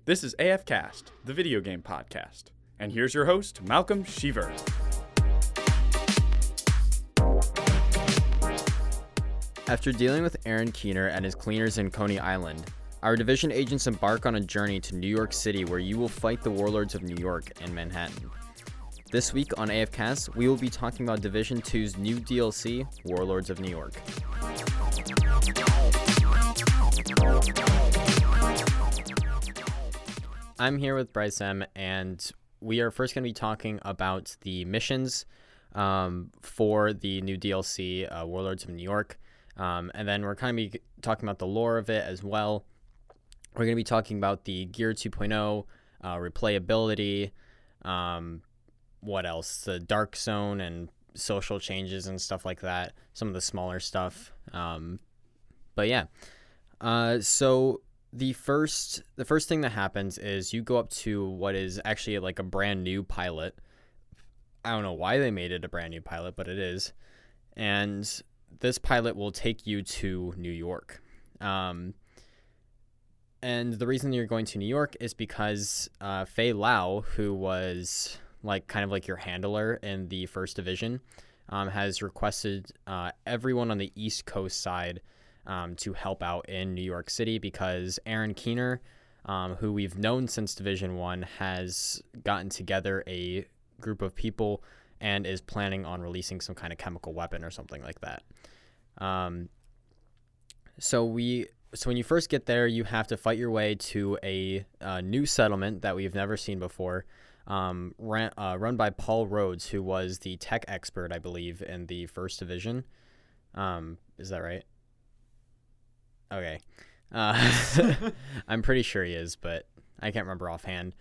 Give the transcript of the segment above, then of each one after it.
This is AF Cast, the video game podcast. And here's your host, Malcolm Sheaver. After dealing with Aaron Keener and his cleaners in Coney Island, our division agents embark on a journey to New York City where you will fight the Warlords of New York in Manhattan. This week on AF Cast, we will be talking about Division 2's new DLC, Warlords of New York. I'm here with Bryce M, and we are first going to be talking about the missions for the new DLC, Warlords of New York. And then we're kind of be talking about the lore of it as well. We're going to be talking about the Gear 2.0, replayability, what else? The Dark Zone and social changes and stuff like that. Some of the smaller stuff. But yeah. So the first thing that happens is you go up to what is actually like a brand new pilot. I don't know why they made it a brand new pilot, but it is. And this pilot will take you to New York. And the reason you're going to New York is because Fei Lau, who was kind of like your handler in the first division, has requested everyone on the East Coast side to help out in New York City because Aaron Keener, who we've known since Division 1, has gotten together a group of people and is planning on releasing some kind of chemical weapon or something like that. So when you first get there, you have to fight your way to a new settlement that we've never seen before, run by Paul Rhodes, who was the tech expert, I believe, in the first division. Is that right? Okay. I'm pretty sure he is, but I can't remember offhand.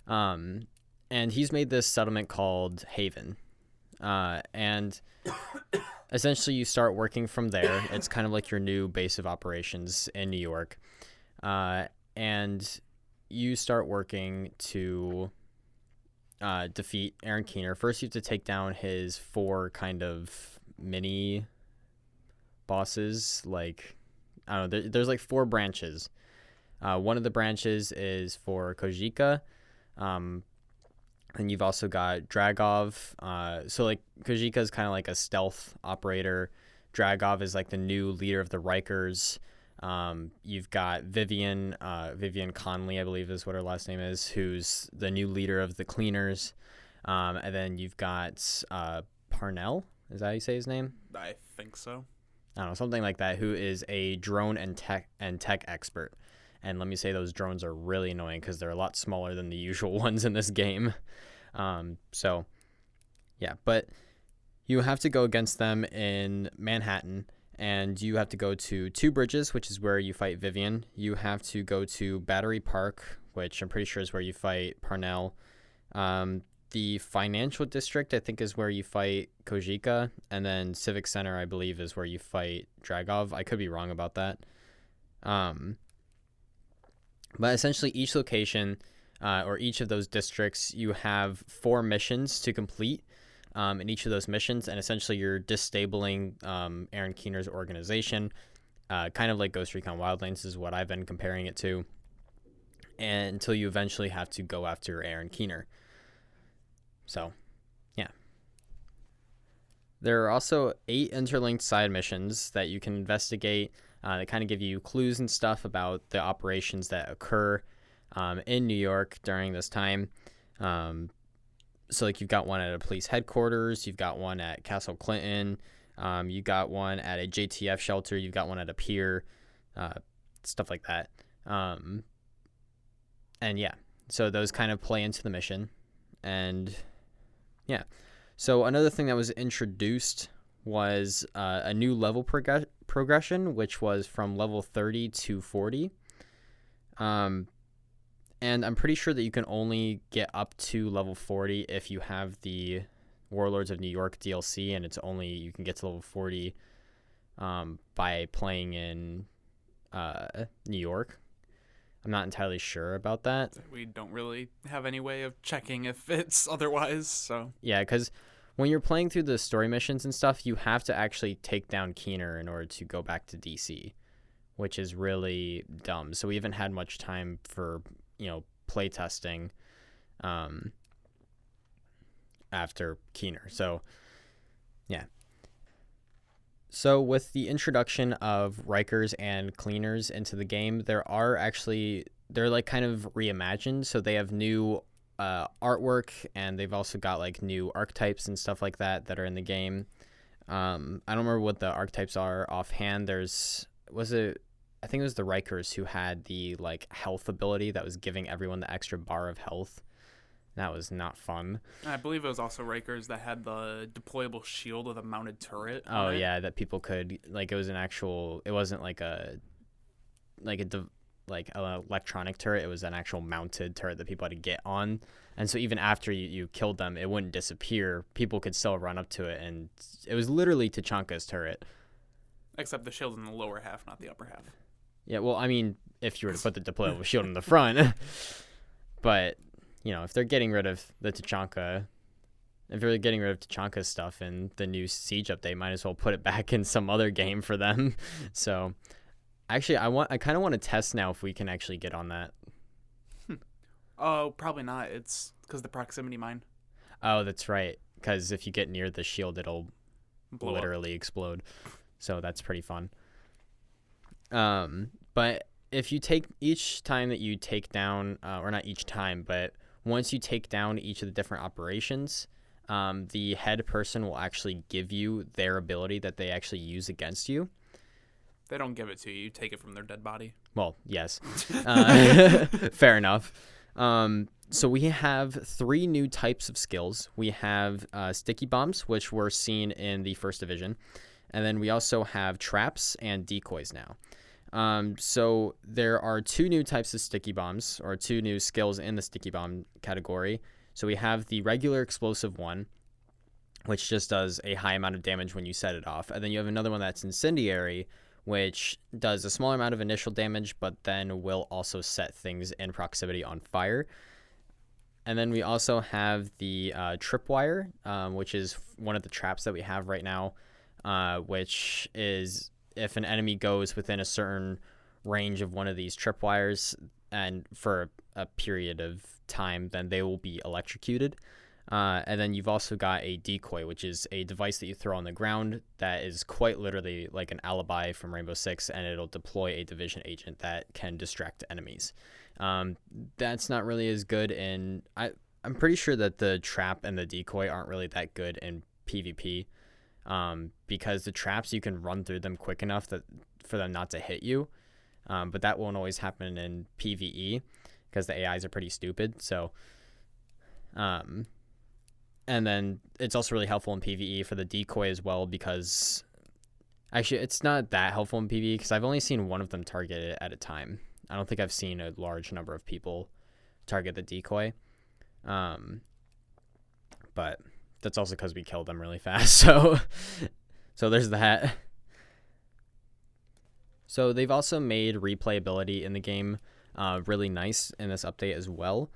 And he's made this settlement called Haven. And essentially you start working from there. It's kind of like your new base of operations in New York. And you start working to defeat Aaron Keener. First, you have to take down his 4 kind of mini bosses. I don't know, there's 4 branches. One of the branches is for Kojika. And you've also got Dragov. So Kojika is kind of like a stealth operator. Dragov is like the new leader of the Rikers. You've got Vivian Conley, I believe is what her last name is, who's the new leader of the Cleaners. And then you've got Parnell. Is that how you say his name? I think so. I don't know, something like that, who is a drone and tech expert. And let me say those drones are really annoying because they're a lot smaller than the usual ones in this game. So, yeah. But you have to go against them in Manhattan, and you have to go to 2 bridges, which is where you fight Vivian. You have to go to Battery Park, which I'm pretty sure is where you fight Parnell. The Financial District, I think, is where you fight Kojika. And then Civic Center, I believe, is where you fight Dragov. I could be wrong about that. But essentially each location or each of those districts, you have 4 missions to complete in each of those missions. And essentially you're disabling Aaron Keener's organization, kind of like Ghost Recon Wildlands is what I've been comparing it to, and until you eventually have to go after Aaron Keener. So, yeah. There are also 8 interlinked side missions that you can investigate. They kind of give you clues and stuff about the operations that occur in New York during this time. So you've got one at a police headquarters, you've got one at Castle Clinton, you got one at a JTF shelter, you've got one at a pier, stuff like that. And yeah, so those kind of play into the mission. And yeah, so another thing that was introduced was a new level progression, which was from level 30 to 40. And I'm pretty sure that you can only get up to level 40 if you have the Warlords of New York DLC, and it's only you can get to level 40 by playing in New York. I'm not entirely sure about that. We don't really have any way of checking if it's otherwise, so. Yeah, because when you're playing through the story missions and stuff, you have to actually take down Keener in order to go back to DC, which is really dumb. So we haven't had much time for, playtesting after Keener. So, yeah. So with the introduction of Rikers and Cleaners into the game, they're like kind of reimagined. So they have new artwork, and they've also got like new archetypes and stuff like that are in the game. I don't remember what the archetypes are offhand. I think it was the Rikers who had the like health ability that was giving everyone the extra bar of health. That was not fun. I believe it was also Rikers that had the deployable shield with a mounted turret. Oh yeah, that people could like. It was an actual. It wasn't like an electronic turret. It was an actual mounted turret that people had to get on. And so even after you killed them, it wouldn't disappear. People could still run up to it, and it was literally Tachanka's turret. Except the shield's in the lower half, not the upper half. Yeah, well, I mean, if you were to put the deployable shield in the front, but. If they're getting rid of the Tachanka, if they're getting rid of Tachanka's stuff in the new Siege update, might as well put it back in some other game for them. So, actually, I kind of want to test now if we can actually get on that. Oh, probably not. It's because the proximity mine. Oh, that's right. Because if you get near the shield, it'll literally explode. So that's pretty fun. But if you take each time that you take down, or not each time, but once you take down each of the different operations, the head person will actually give you their ability that they actually use against you. They don't give it to you. You take it from their dead body. Well, yes. Fair enough. So we have 3 new types of skills. We have sticky bombs, which were seen in the first division. And then we also have traps and decoys now. So there are 2 new types of sticky bombs, or 2 new skills in the sticky bomb category. So we have the regular explosive one, which just does a high amount of damage when you set it off. And then you have another one that's incendiary, which does a smaller amount of initial damage, but then will also set things in proximity on fire. And then we also have the tripwire, which is one of the traps that we have right now, which is if an enemy goes within a certain range of one of these tripwires and for a period of time, then they will be electrocuted. And then you've also got a decoy, which is a device that you throw on the ground that is quite literally like an alibi from Rainbow Six, and it'll deploy a division agent that can distract enemies. That's not really as good in... I'm pretty sure that the trap and the decoy aren't really that good in PvP. Because the traps, you can run through them quick enough for them not to hit you. But that won't always happen in PvE because the AIs are pretty stupid. So, and then it's also really helpful in PvE for the decoy as well, because actually it's not that helpful in PvE because I've only seen one of them target it at a time. I don't think I've seen a large number of people target the decoy. But that's also because we killed them really fast. So there's that. So they've also made replayability in the game really nice in this update as well.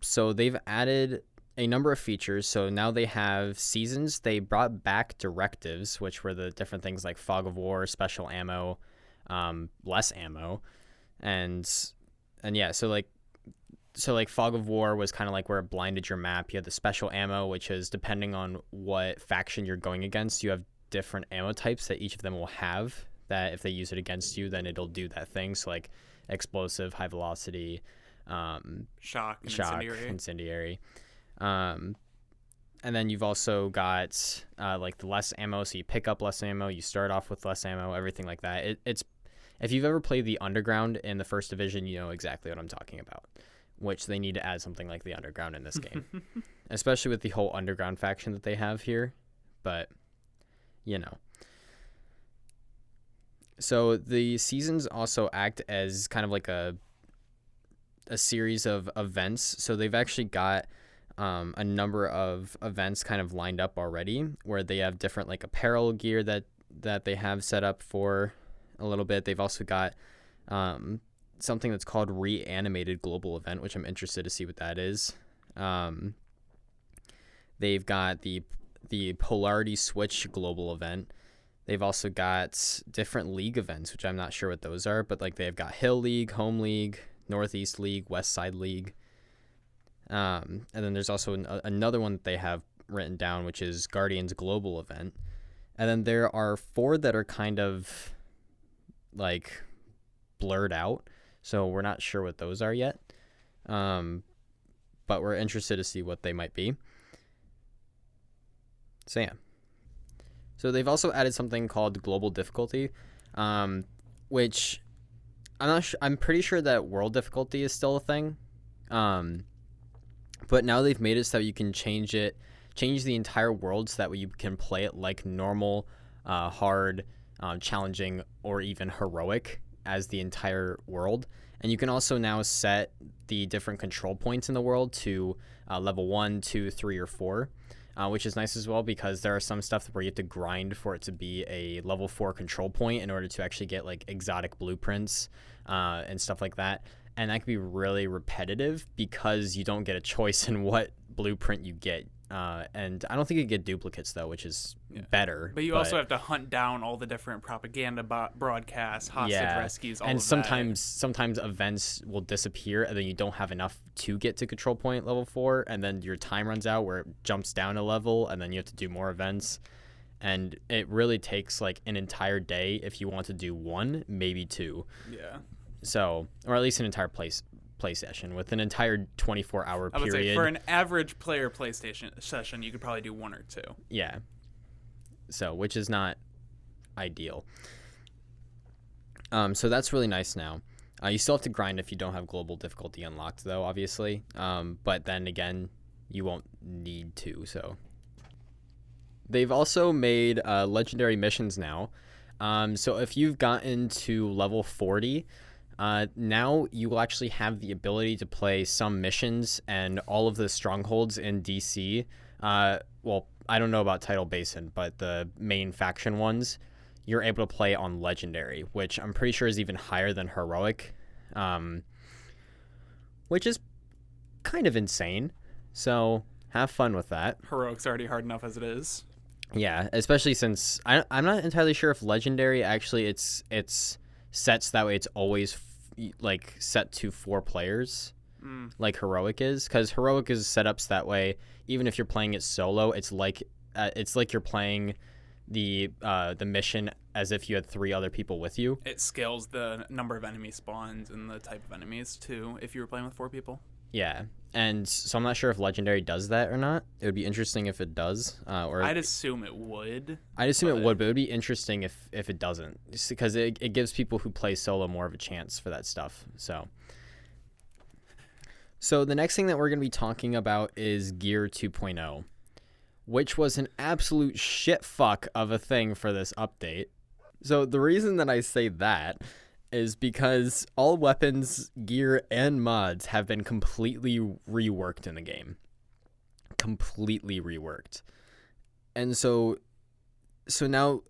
So they've added a number of features. So now they have seasons. They brought back directives, which were the different things like fog of war, special ammo, less ammo, and yeah. So like fog of war was kind of like where it blinded your map. You had the special ammo, which is depending on what faction you're going against, you have different ammo types that each of them will have, that if they use it against you, then it'll do that thing. So like explosive, high velocity, shock, incendiary. And then you've also got like the less ammo, so you pick up less ammo, you start off with less ammo, everything like that. It's if you've ever played the Underground in the first division, you know exactly what I'm talking about, which they need to add something like the Underground in this game, especially with the whole Underground faction that they have here. But so the seasons also act as kind of like a series of events. So they've actually got a number of events kind of lined up already, where they have different like apparel gear that they have set up for a little bit. They've also got something that's called Reanimated Global Event, which I'm interested to see what that is. They've got the Polarity Switch Global Event. They've also got different league events, which I'm not sure what those are, but like they've got Hill League, Home League, Northeast League, West Side League. And then there's also another one that they have written down, which is Guardians Global Event. And then there are 4 that are kind of like blurred out, so we're not sure what those are yet. But we're interested to see what they might be. So yeah. So they've also added something called global difficulty, which I'm not sure. I'm pretty sure that world difficulty is still a thing. But now they've made it so that you can change the entire world so that way you can play it like normal, hard, challenging, or even heroic as the entire world. And you can also now set the different control points in the world to level 1, 2, 3, or 4, which is nice as well, because there are some stuff where you have to grind for it to be a level 4 control point in order to actually get like exotic blueprints and stuff like that. And that can be really repetitive because you don't get a choice in what blueprint you get. And I don't think you get duplicates, though, which is better. But you also have to hunt down all the different propaganda broadcasts, hostage rescues, all and of sometimes events will disappear, and then you don't have enough to get to control point level 4, and then your time runs out where it jumps down a level, and then you have to do more events. And it really takes like an entire day if you want to do 1, maybe 2. Yeah. So, or at least an entire play session with an entire 24-hour period. I would say for an average player PlayStation session, you could probably do 1 or 2. Yeah. So, which is not ideal. So that's really nice now. You still have to grind if you don't have global difficulty unlocked, though, obviously. But then again, you won't need to. So they've also made legendary missions now. So if you've gotten to level 40. Now you will actually have the ability to play some missions and all of the strongholds in DC. Well, I don't know about Tidal Basin, but the main faction ones, you're able to play on Legendary, which I'm pretty sure is even higher than Heroic, which is kind of insane. So have fun with that. Heroic's already hard enough as it is. Yeah, especially since I'm not entirely sure if Legendary actually it's sets that way it's always like set to 4 players like Heroic is, because Heroic is set up so that way even if you're playing it solo, it's like you're playing the mission as if you had 3 other people with you. It scales the number of enemy spawns and the type of enemies too if you were playing with 4 people. Yeah, and so I'm not sure if Legendary does that or not. It would be interesting if it does. Or I'd assume it would. It would, but it would be interesting if it doesn't, because it gives people who play solo more of a chance for that stuff. So the next thing that we're going to be talking about is Gear 2.0, which was an absolute shit fuck of a thing for this update. So the reason that I say that is because all weapons, gear, and mods have been completely reworked in the game. Completely reworked. And so now,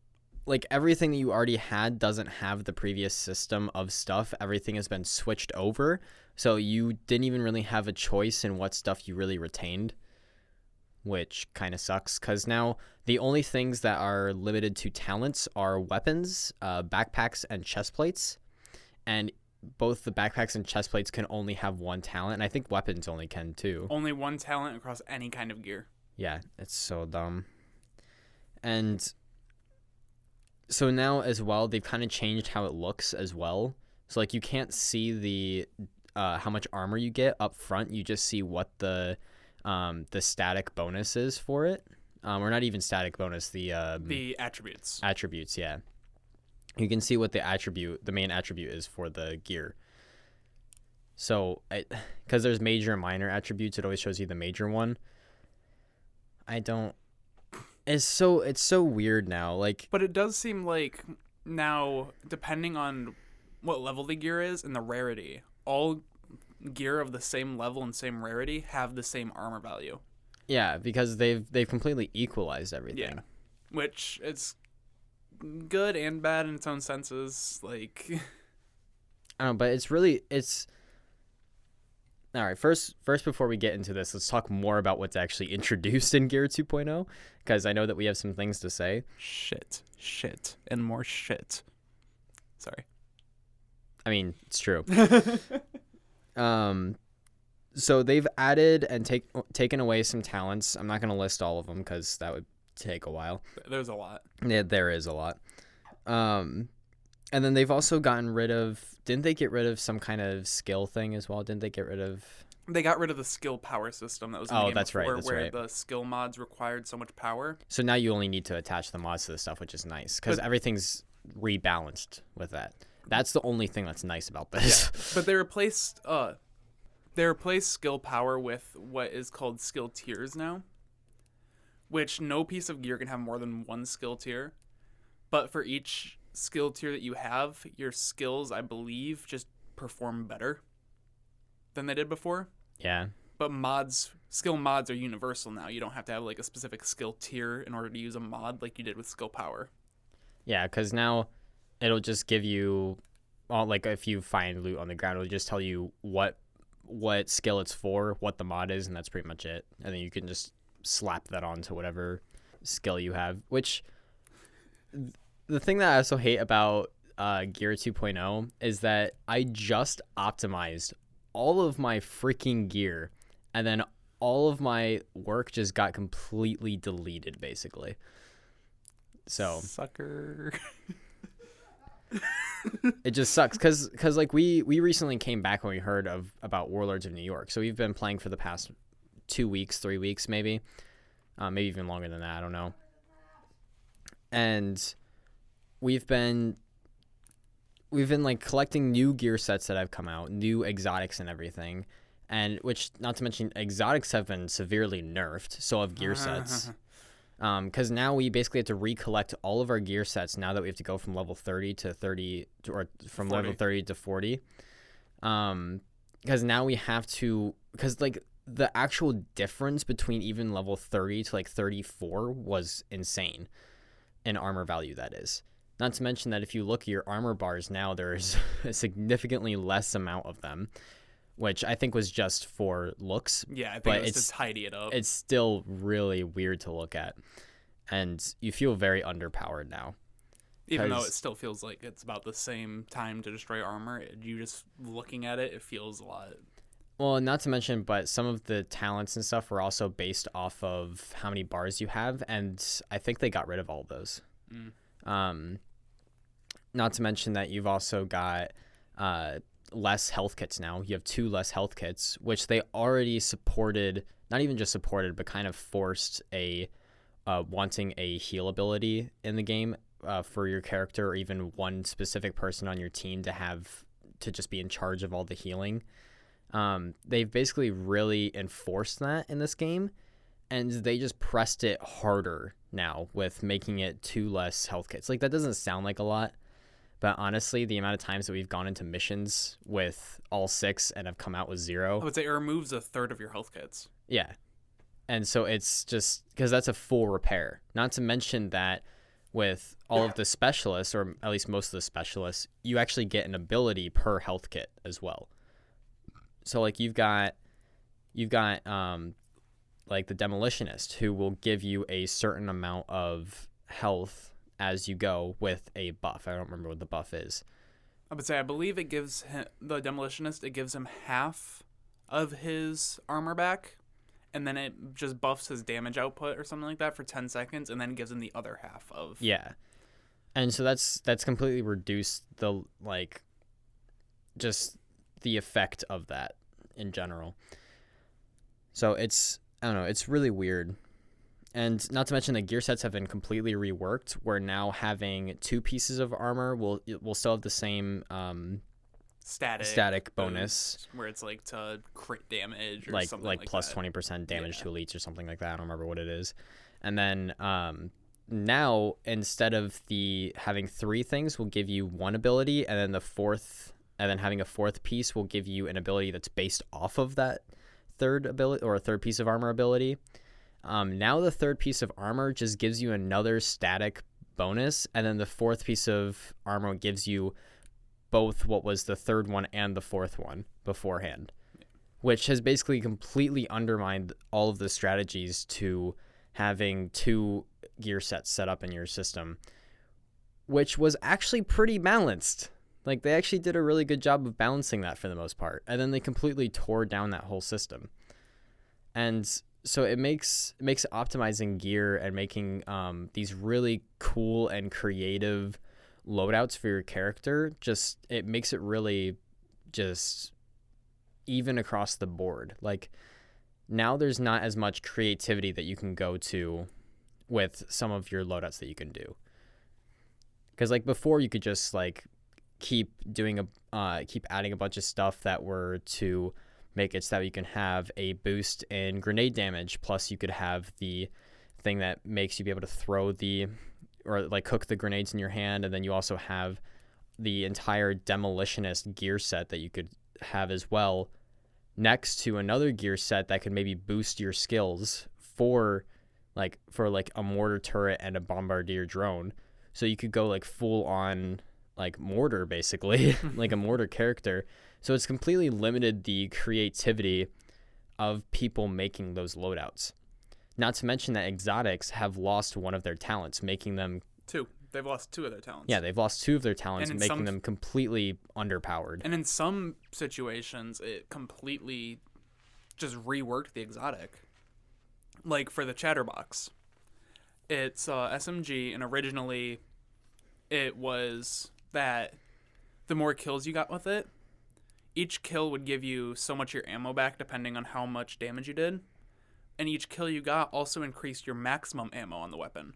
like, everything that you already had doesn't have the previous system of stuff. Everything has been switched over. So you didn't even really have a choice in what stuff you really retained, which kind of sucks, because now the only things that are limited to talents are weapons, backpacks, and chest plates. And both the backpacks and chest plates can only have 1 talent, and I think weapons only can too. Only 1 talent across any kind of gear. Yeah, it's so dumb. And so now as well, they've kind of changed how it looks as well. So like you can't see the how much armor you get up front. You just see what the static bonus is for it. Or not even static bonus, the attributes. Attributes, yeah. You can see what the main attribute is for the gear. So, because there's major and minor attributes, it always shows you the major one. It's so weird now. Like, but it does seem like now, depending on what level the gear is and the rarity, all gear of the same level and same rarity have the same armor value. Yeah, because they've completely equalized everything. Yeah, which it's good and bad in its own senses. Like, I don't know, but it's all right. First, before we get into this, let's talk more about what's actually introduced in Gear 2.0, because I know that we have some things to say. Shit, and more shit. Sorry. I mean, it's true. So they've added and taken away some talents. I'm not going to list all of them because that would take a while. There's a lot. Yeah, there is a lot. And then they've also gotten rid of... Didn't they get rid of some kind of skill thing as well? Didn't they get rid of... They got rid of the skill power system that was in the game that's before, right. where the skill mods required so much power. So now you only need to attach the mods to the stuff, which is nice because everything's rebalanced with that. That's the only thing that's nice about this. Yeah, but they replaced skill power with what is called skill tiers now, which no piece of gear can have more than one skill tier. But for each skill tier that you have, your skills, I believe, just perform better than they did before. Yeah. But skill mods are universal now. You don't have to have like a specific skill tier in order to use a mod like you did with skill power. Yeah, because now it'll just give you, like if you find loot on the ground, it'll just tell you what skill it's for, what the mod is, and that's pretty much it. And then you can just slap that onto whatever skill you have. Which, the thing that I also hate about Gear 2.0 is that I just optimized all of my freaking gear, and then all of my work just got completely deleted, basically. So sucker. It just sucks because like we recently came back when we heard about Warlords of New York, so we've been playing for the past 2 weeks, 3 weeks, maybe even longer than that, I don't know. And we've been like collecting new gear sets that have come out, new exotics and everything, and which, not to mention, exotics have been severely nerfed, so have gear sets. Because now we basically have to recollect all of our gear sets now that we have to go from level 30 to 30, or from 40. Level 30 to 40. Because now we have to, because like the actual difference between even level 30 to like 34 was insane in armor value, that is. Not to mention that if you look at your armor bars now, there's a significantly less amount of them, which I think was just for looks. Yeah, I think it was to tidy it up. It's still really weird to look at, and you feel very underpowered now. Even though it still feels like it's about the same time to destroy armor, you just looking at it, it feels a lot. Well, not to mention, but some of the talents and stuff were also based off of how many bars you have, and I think they got rid of all of those. Not to mention that you've also got less health kits now. You have 2 less health kits, which they already supported, not even just supported, but kind of forced wanting a heal ability in the game for your character, or even one specific person on your team to just be in charge of all the healing. They've basically really enforced that in this game, and they just pressed it harder now with making it 2 less health kits. Like, that doesn't sound like a lot, but honestly, the amount of times that we've gone into missions with all 6 and have come out with 0. I would say it removes a third of your health kits. Yeah. And so it's just because that's a full repair. Not to mention that with all of the specialists, or at least most of the specialists, you actually get an ability per health kit as well. So like you've got like the Demolitionist, who will give you a certain amount of health as you go with a buff. I don't remember what the buff is. I would say, I believe it gives him, the Demolitionist, it gives him half of his armor back, and then it just buffs his damage output or something like that for 10 seconds, and then gives him the other half of... Yeah. And so that's completely reduced the, like, just the effect of that in general. So it's, I don't know, it's really weird. And not to mention the gear sets have been completely reworked, where now having 2 pieces of armor will still have the same static bonus, where it's like to crit damage or like something like plus that. 20% damage to elites or something like that. I don't remember what it is. And then now, instead of having 3 things, will give you 1 ability, and then having a 4th piece will give you an ability that's based off of that 3rd ability, or a 3rd piece of armor ability. Now the 3rd piece of armor just gives you another static bonus, and then the 4th piece of armor gives you both what was the 3rd one and the 4th one beforehand, which has basically completely undermined all of the strategies to having 2 gear sets set up in your system, which was actually pretty balanced. Like, they actually did a really good job of balancing that for the most part. And then they completely tore down that whole system. And so it makes optimizing gear and making these really cool and creative loadouts for your character, it makes it really just even across the board. Like, now there's not as much creativity that you can go to with some of your loadouts that you can do. Because, like, before you could just, like, keep adding a bunch of stuff that were to make it so that you can have a boost in grenade damage, plus you could have the thing that makes you be able to throw or like cook the grenades in your hand, and then you also have the entire demolitionist gear set that you could have as well, next to another gear set that could maybe boost your skills for a mortar turret and a bombardier drone. So you could go like full on like mortar, basically, like a mortar character. So it's completely limited the creativity of people making those loadouts. Not to mention that exotics have lost one of their talents, making them... They've lost 2 of their talents. Yeah, they've lost 2 of their talents, making them completely underpowered. And in some situations, it completely just reworked the exotic. Like for the Chatterbox. It's SMG, and originally it was that the more kills you got with it, each kill would give you so much of your ammo back depending on how much damage you did. And each kill you got also increased your maximum ammo on the weapon.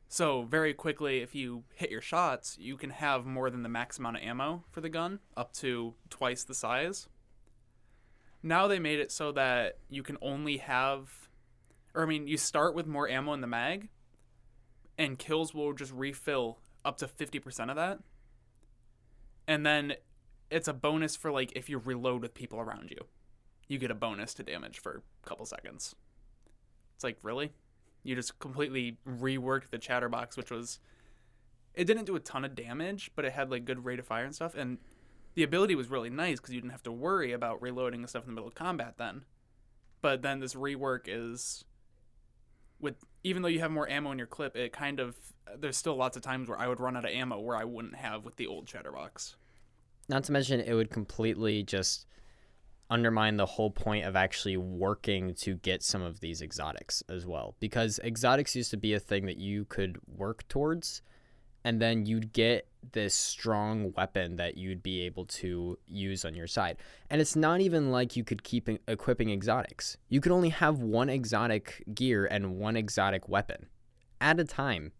So very quickly, if you hit your shots, you can have more than the max amount of ammo for the gun, up to twice the size. Now they made it so that you can only you start with more ammo in the mag, and kills will just refill up to 50% of that. And then it's a bonus for, like, if you reload with people around you. You get a bonus to damage for a couple seconds. It's like, really? You just completely reworked the Chatterbox, it didn't do a ton of damage, but it had, like, good rate of fire and stuff. And the ability was really nice because you didn't have to worry about reloading and stuff in the middle of combat then. But then this rework is... even though you have more ammo in your clip, there's still lots of times where I would run out of ammo where I wouldn't have with the old Chatterbox. Not to mention, it would completely just undermine the whole point of actually working to get some of these exotics as well. Because exotics used to be a thing that you could work towards, and then you'd get this strong weapon that you'd be able to use on your side. And it's not even like you could keep equipping exotics. You could only have one exotic gear and one exotic weapon at a time.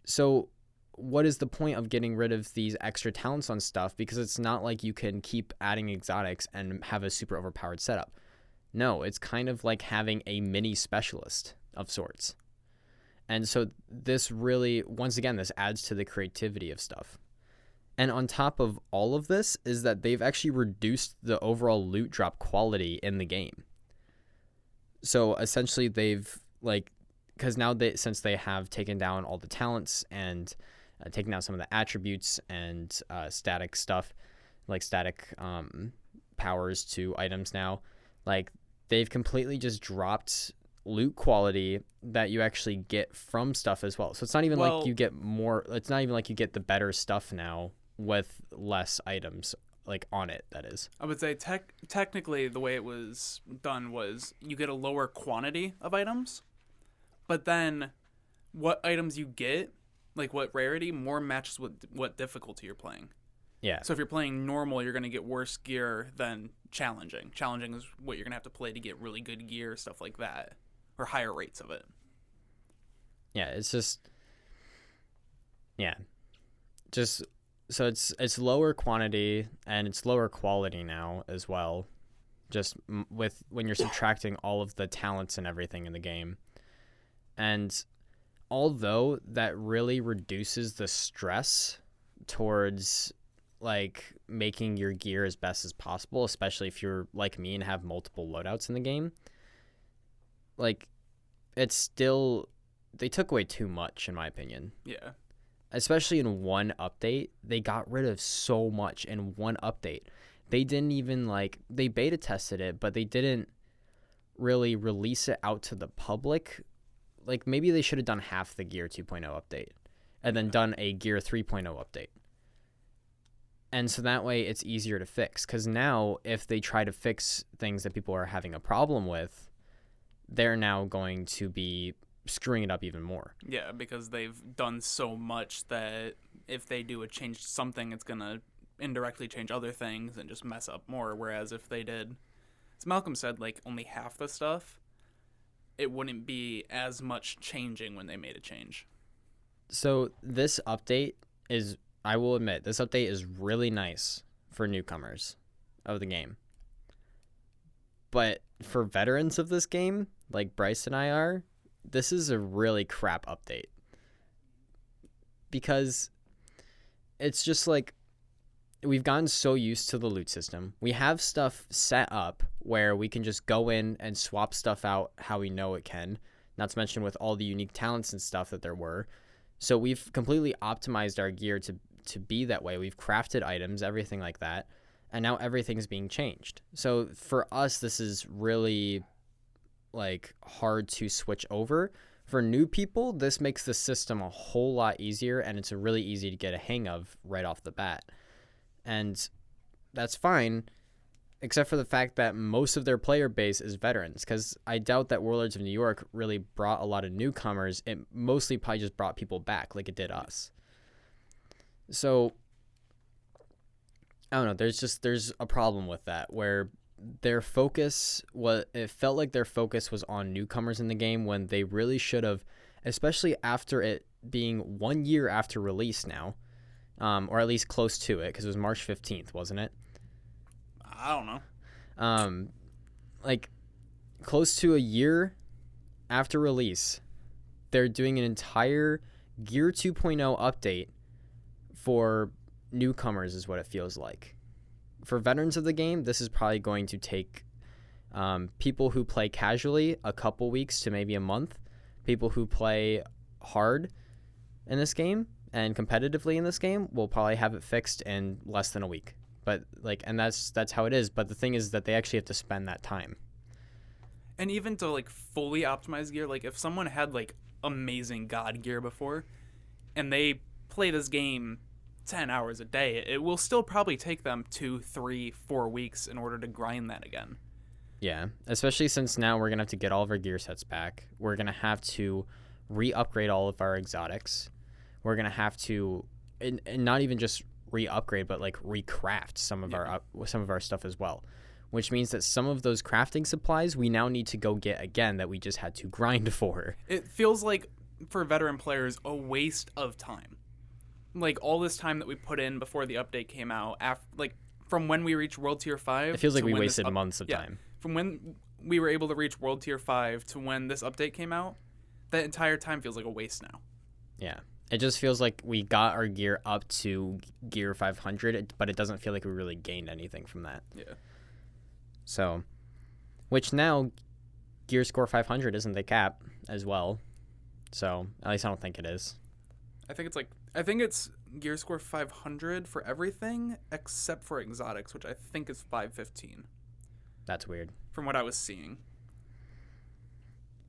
So what is the point of getting rid of these extra talents on stuff? Because it's not like you can keep adding exotics and have a super overpowered setup. No, it's kind of like having a mini specialist of sorts. And so this really, once again, this adds to the creativity of stuff. And on top of all of this is that they've actually reduced the overall loot drop quality in the game. So essentially they've, like, because now since they have taken down all the talents and taken down some of the attributes and static stuff, like static powers to items now, like, they've completely just dropped loot quality that you actually get from stuff as well. So it's not even like you get more, it's not even like you get the better stuff now with less items, like, on it, that is. I would say technically the way it was done was you get a lower quantity of items, but then what items you get, like what rarity, more matches with what difficulty you're playing. Yeah. So if you're playing normal, you're going to get worse gear than challenging. Challenging is what you're going to have to play to get really good gear, stuff like that, or higher rates of it. Yeah, it's just... Yeah. Just... So it's lower quantity and it's lower quality now as well, just with when you're subtracting all of the talents and everything in the game. And although that really reduces the stress towards, like, making your gear as best as possible, especially if you're like me and have multiple loadouts in the game, like, it's still, they took away too much in my opinion. Yeah. Especially in one update, they got rid of so much in one update. They didn't even, like, they beta tested it, but they didn't really release it out to the public. Like, maybe they should have done half the Gear 2.0 update and then done a Gear 3.0 update. And so that way it's easier to fix, because now if they try to fix things that people are having a problem with, they're now going to be screwing it up even more. Yeah, because they've done so much that if they do a change to something, it's going to indirectly change other things and just mess up more. Whereas if they did, as Malcolm said, like only half the stuff, it wouldn't be as much changing when they made a change. So this update is, I will admit, this update is really nice for newcomers of the game. But for veterans of this game, like Bryce and I are, this is a really crap update. Because it's just like, we've gotten so used to the loot system. We have stuff set up where we can just go in and swap stuff out how we know it can. Not to mention with all the unique talents and stuff that there were. So we've completely optimized our gear to be that way. We've crafted items, everything like that. And now everything's being changed. So for us, this is really like hard to switch over. For new people, this makes the system a whole lot easier, and it's really easy to get a hang of right off the bat. And that's fine, except for the fact that most of their player base is veterans, because I doubt that Warlords of New York really brought a lot of newcomers. It mostly probably just brought people back like it did us. So I don't know, there's a problem with that, where their focus was, it felt like their focus was on newcomers in the game, when they really should have, especially after it being 1 year after release now, or at least close to it, because it was March 15th, wasn't it? I don't know. Like close to a year after release, they're doing an entire Gear 2.0 update for newcomers, is what it feels like. For veterans of the game, this is probably going to take people who play casually a couple weeks to maybe a month. People who play hard in this game and competitively in this game will probably have it fixed in less than a week. But like, and that's how it is. But the thing is that they actually have to spend that time. And even to like fully optimize gear, like if someone had like amazing god gear before and they play this game 10 hours a day, it will still probably take them 2, 3, 4 weeks in order to grind that again. Yeah, especially since now we're going to have to get all of our gear sets back. We're going to have to re-upgrade all of our exotics. We're going to have to, and not even just re-upgrade, but like recraft some of our stuff as well. Which means that some of those crafting supplies we now need to go get again that we just had to grind for. It feels like, for veteran players, a waste of time. Like, all this time that we put in before the update came out, like, from when we reached World Tier 5... It feels like we wasted months of time. From when we were able to reach World Tier 5 to when this update came out, that entire time feels like a waste now. Yeah. It just feels like we got our gear up to Gear 500, but it doesn't feel like we really gained anything from that. Yeah. So, which now, Gear Score 500 isn't the cap as well. So, at least I don't think it is. I think it's Gear Score 500 for everything except for exotics, which I think is 515. That's weird. From what I was seeing.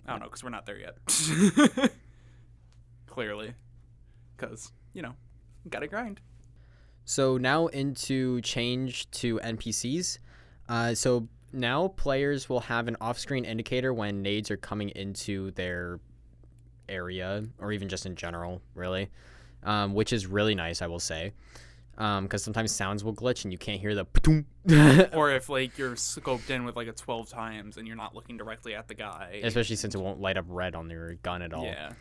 I don't know, because we're not there yet. Clearly. Because, gotta grind. So now into change to NPCs. So now players will have an off-screen indicator when nades are coming into their area, or even just in general, really, which is really nice, I will say, because sometimes sounds will glitch and you can't hear the or if like you're scoped in with like a 12 times and you're not looking directly at the guy, especially since it won't light up red on your gun at all. Yeah.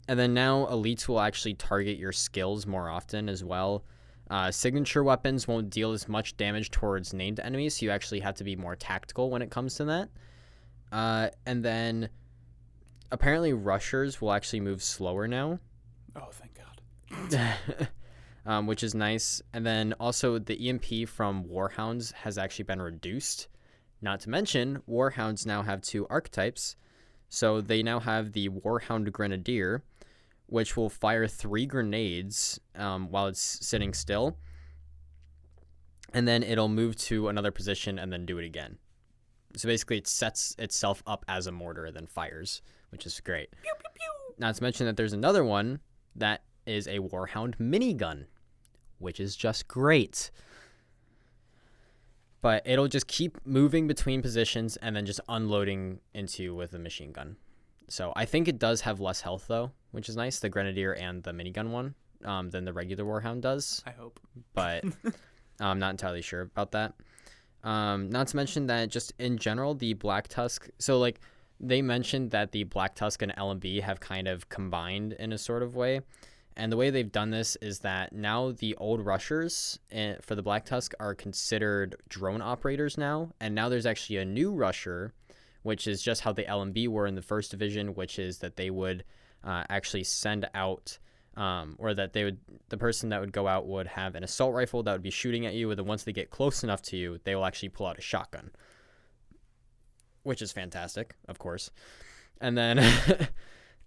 And then now elites will actually target your skills more often as well. Signature weapons won't deal as much damage towards named enemies, so you actually have to be more tactical when it comes to that. And then apparently rushers will actually move slower now. Oh, thank God. Which is nice. And then also the EMP from Warhounds has actually been reduced. Not to mention, Warhounds now have 2 archetypes. So they now have the Warhound Grenadier, which will fire 3 grenades while it's sitting still. And then it'll move to another position and then do it again. So basically it sets itself up as a mortar and then fires, which is great. Pew, pew, pew. Not to mention that there's another one that is a Warhound minigun, which is just great. But it'll just keep moving between positions and then just unloading into you with a machine gun. So I think it does have less health, though, which is nice, the Grenadier and the minigun one, than the regular Warhound does. I hope. But I'm not entirely sure about that. Not to mention that just in general, the Black Tusk... So, like, they mentioned that the Black Tusk and LMB have kind of combined in a sort of way. And the way they've done this is that now the old rushers for the Black Tusk are considered drone operators now. And now there's actually a new rusher, which is just how the LMB were in the first division, which is that they would actually send out, or that the person that would go out would have an assault rifle that would be shooting at you. And then once they get close enough to you, they will actually pull out a shotgun, which is fantastic, of course. And then...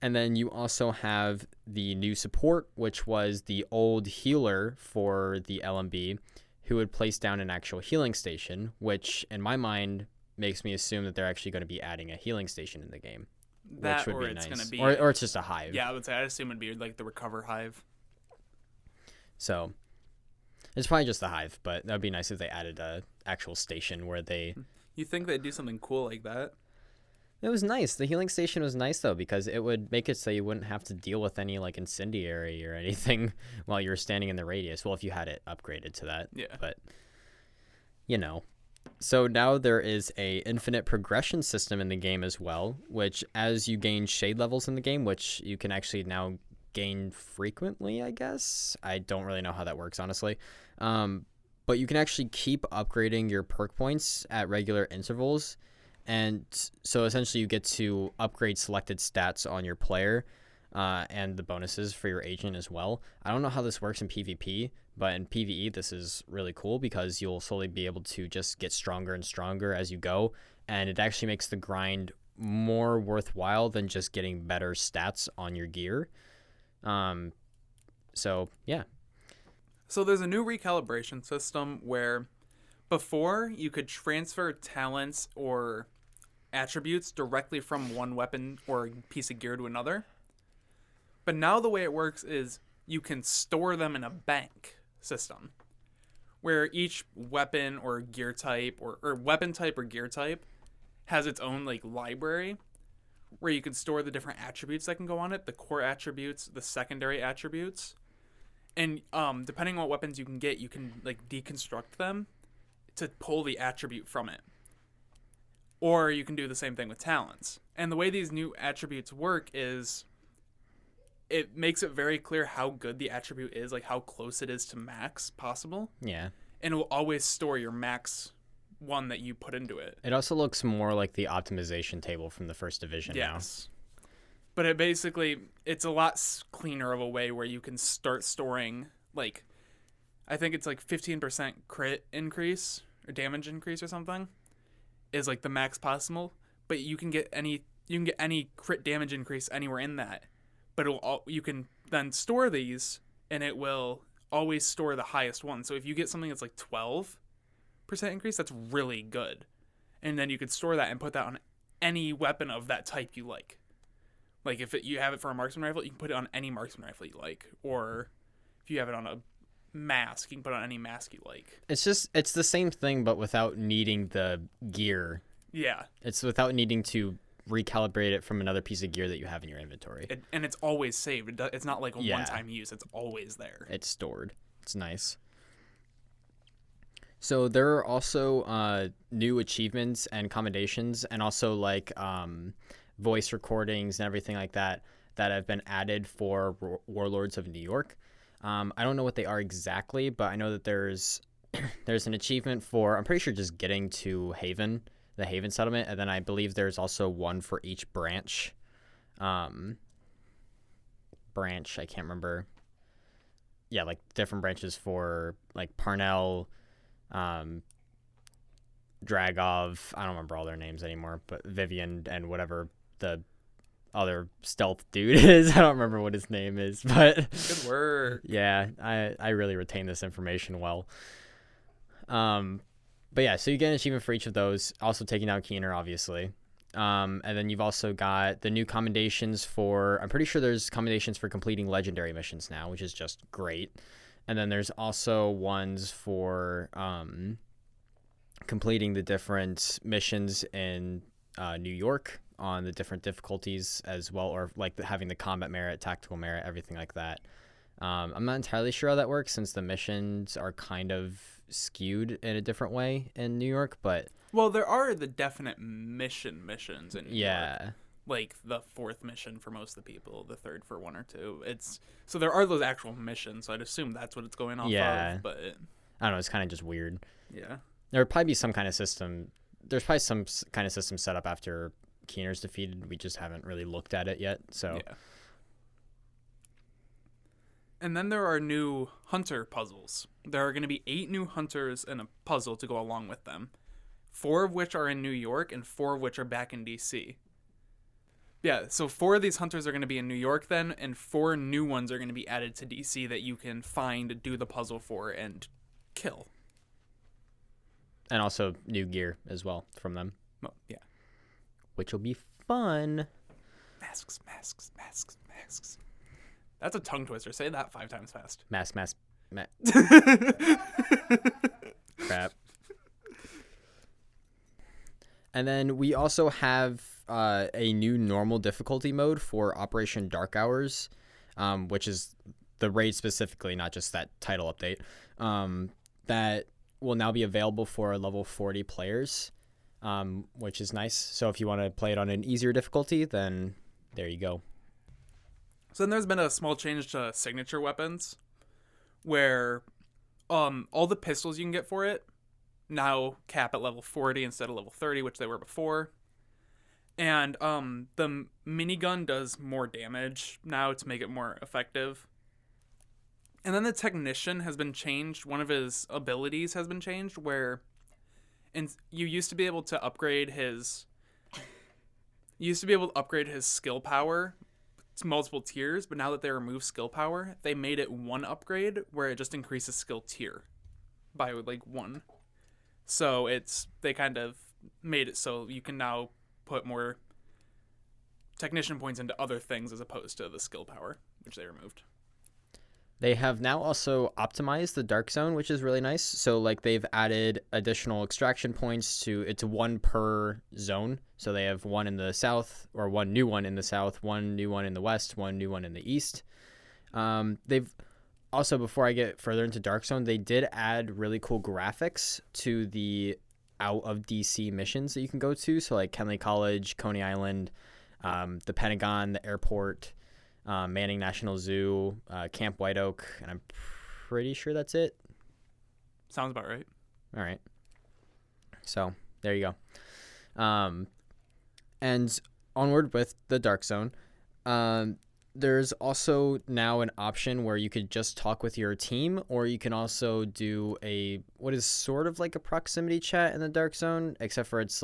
And then you also have the new support, which was the old healer for the LMB, who would place down an actual healing station, which in my mind makes me assume that they're actually going to be adding a healing station in the game. That, which would or be it's nice. going to be... Or it's just a hive. Yeah, I would say, I'd assume it'd be like the Recover Hive. So it's probably just the hive, but that would be nice if they added a actual station where they... You think they'd do something cool like that? It was nice. The healing station was nice, though, because it would make it so you wouldn't have to deal with any, like, incendiary or anything while you were standing in the radius. Well, if you had it upgraded to that. Yeah. But, you know. So now there is a infinite progression system in the game as well, which as you gain shade levels in the game, which you can actually now gain frequently, I guess. I don't really know how that works, honestly. But you can actually keep upgrading your perk points at regular intervals. And so essentially you get to upgrade selected stats on your player and the bonuses for your agent as well. I don't know how this works in PvP, but in PvE this is really cool because you'll slowly be able to just get stronger and stronger as you go. And it actually makes the grind more worthwhile than just getting better stats on your gear. So, yeah. So there's a new recalibration system where before you could transfer talents or attributes directly from one weapon or piece of gear to another. But now the way it works is you can store them in a bank system where each weapon or gear type or weapon type or gear type has its own like library where you can store the different attributes that can go on it, the core attributes, the secondary attributes. And depending on what weapons you can get, you can like deconstruct them to pull the attribute from it. Or you can do the same thing with talents. And the way these new attributes work is it makes it very clear how good the attribute is, like how close it is to max possible. Yeah. And it will always store your max one that you put into it. It also looks more like the optimization table from the first division Yes. But it basically, it's a lot cleaner of a way where you can start storing, like, I think it's like 15% crit increase or damage increase or something is like the max possible, but you can get any crit damage increase anywhere in that. But you can then store these and it will always store the highest one. So if you get something that's like 12% increase, that's really good. And then you could store that and put that on any weapon of that type you like. Like if you have it for a marksman rifle, you can put it on any marksman rifle you like. Or if you have it on a mask, you can put it on any mask you like. It's the same thing, but without needing the gear. Yeah. It's without needing to recalibrate it from another piece of gear that you have in your inventory. And it's always saved. It's not like a one-time use. It's always there. It's stored. It's nice. So there are also new achievements and commendations, and also like voice recordings and everything like that have been added for Warlords of New York. I don't know what they are exactly, but I know that there's an achievement for, I'm pretty sure, just getting to Haven, the Haven settlement, and then I believe there's also one for each branch. Branch, I can't remember. Yeah, like different branches for like Parnell, Dragov, I don't remember all their names anymore, but Vivian and whatever the other stealth dude is. I don't remember what his name is, but good work. Yeah, I really retain this information well. But yeah, so you get an achievement for each of those. Also taking out Keener, obviously. And then you've also got the new commendations for, I'm pretty sure there's commendations for completing legendary missions now, which is just great. And then there's also ones for completing the different missions in New York on the different difficulties as well, or like having the combat merit, tactical merit, everything like that. I'm not entirely sure how that works since the missions are kind of skewed in a different way in New York, but... Well, there are the definite missions in New York. Like the 4th mission for most of the people, the 3rd for 1 or 2. So there are those actual missions, so I'd assume that's what it's going off of, but... I don't know, it's kind of just weird. Yeah. There would probably be some kind of system. There's probably some kind of system set up after Keener's defeated. We just haven't really looked at it yet, so... Yeah. And then there are new hunter puzzles. There are going to be 8 new hunters and a puzzle to go along with them. 4 of which are in New York and 4 of which are back in DC. Yeah, so 4 of these hunters are going to be in New York then, and 4 new ones are going to be added to DC that you can find, do the puzzle for, and kill. And also new gear as well from them. Well, yeah. Which will be fun. Masks. That's a tongue twister. Say that 5 times fast. Crap. And then we also have a new normal difficulty mode for Operation Dark Hours, which is the raid specifically, not just that title update, that will now be available for level 40 players, which is nice. So if you want to play it on an easier difficulty, then there you go. So then there's been a small change to signature weapons, where all the pistols you can get for it now cap at level 40 instead of level 30, which they were before. And the minigun does more damage now to make it more effective. And then the technician has been changed. One of his abilities has been changed, where you used to be able to upgrade his skill power to multiple tiers, but now that they removed skill power, they made it 1 upgrade where it just increases skill tier by like 1. So they kind of made it so you can now put more technician points into other things as opposed to the skill power, which they removed. They have now also optimized the Dark Zone, which is really nice. So like they've added additional extraction points it's 1 per zone. So they have 1 in the south, or 1 new one in the south, 1 new one in the west, 1 new one in the east. They've also, before I get further into Dark Zone, they did add really cool graphics to the out of DC missions that you can go to. So like Kenley College, Coney Island, the Pentagon, the airport, Manning National Zoo, Camp White Oak, and I'm pretty sure that's it. Sounds about right. All right. So there you go. And onward with the Dark Zone. There's also now an option where you could just talk with your team, or you can also do what is sort of like a proximity chat in the Dark Zone, except for it's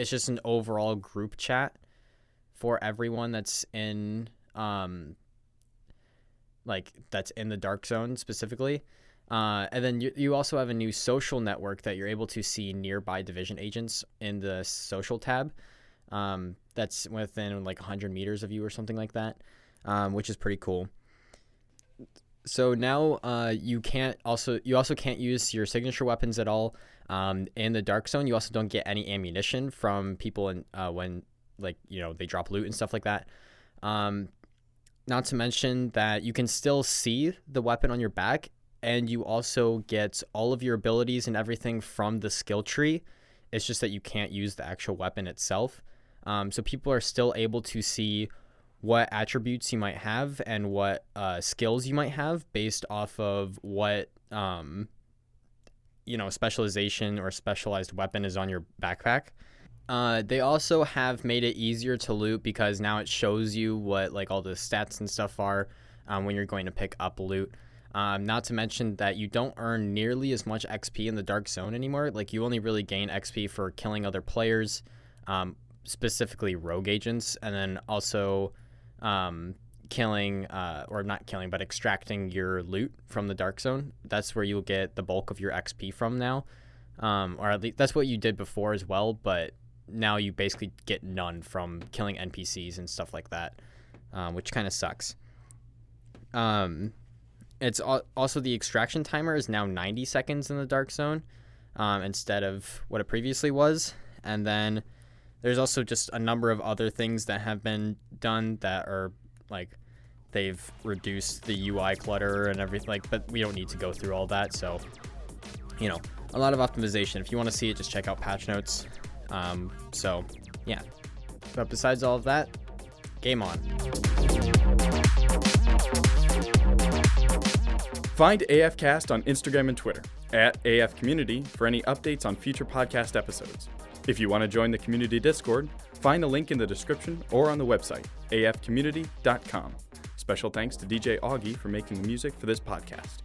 just an overall group chat for everyone that's in that's in the Dark Zone specifically. And then you also have a new social network that you're able to see nearby division agents in the social tab. That's within 100 meters of you or something like that, which is pretty cool. So now you also can't use your signature weapons at all in the Dark Zone. You also don't get any ammunition from people when they drop loot and stuff like that. Not to mention that you can still see the weapon on your back, and you also get all of your abilities and everything from the skill tree. It's just that you can't use the actual weapon itself. So people are still able to see what attributes you might have and what skills you might have based off of what specialization or specialized weapon is on your backpack. They also have made it easier to loot because now it shows you what all the stats and stuff are when you're going to pick up loot. Not to mention that you don't earn nearly as much XP in the Dark Zone anymore. You only really gain XP for killing other players, specifically rogue agents, and then also extracting your loot from the Dark Zone. That's where you'll get the bulk of your XP from now, or at least that's what you did before as well, but now you basically get none from killing NPCs and stuff like that, which kind of sucks. It's also the extraction timer is now 90 seconds in the dark zone instead of what it previously was. And then there's also just a number of other things that have been done that are like they've reduced the UI clutter and everything, like, but we don't need to go through all that. So, you know, a lot of optimization. If you want to see it, just check out patch notes. So yeah, but besides all of that, game on. Find AFcast on Instagram and Twitter, at AF Community, for any updates on future podcast episodes. If you want to join the community Discord, find the link in the description or on the website, afcommunity.com. Special thanks to DJ Augie for making the music for this podcast.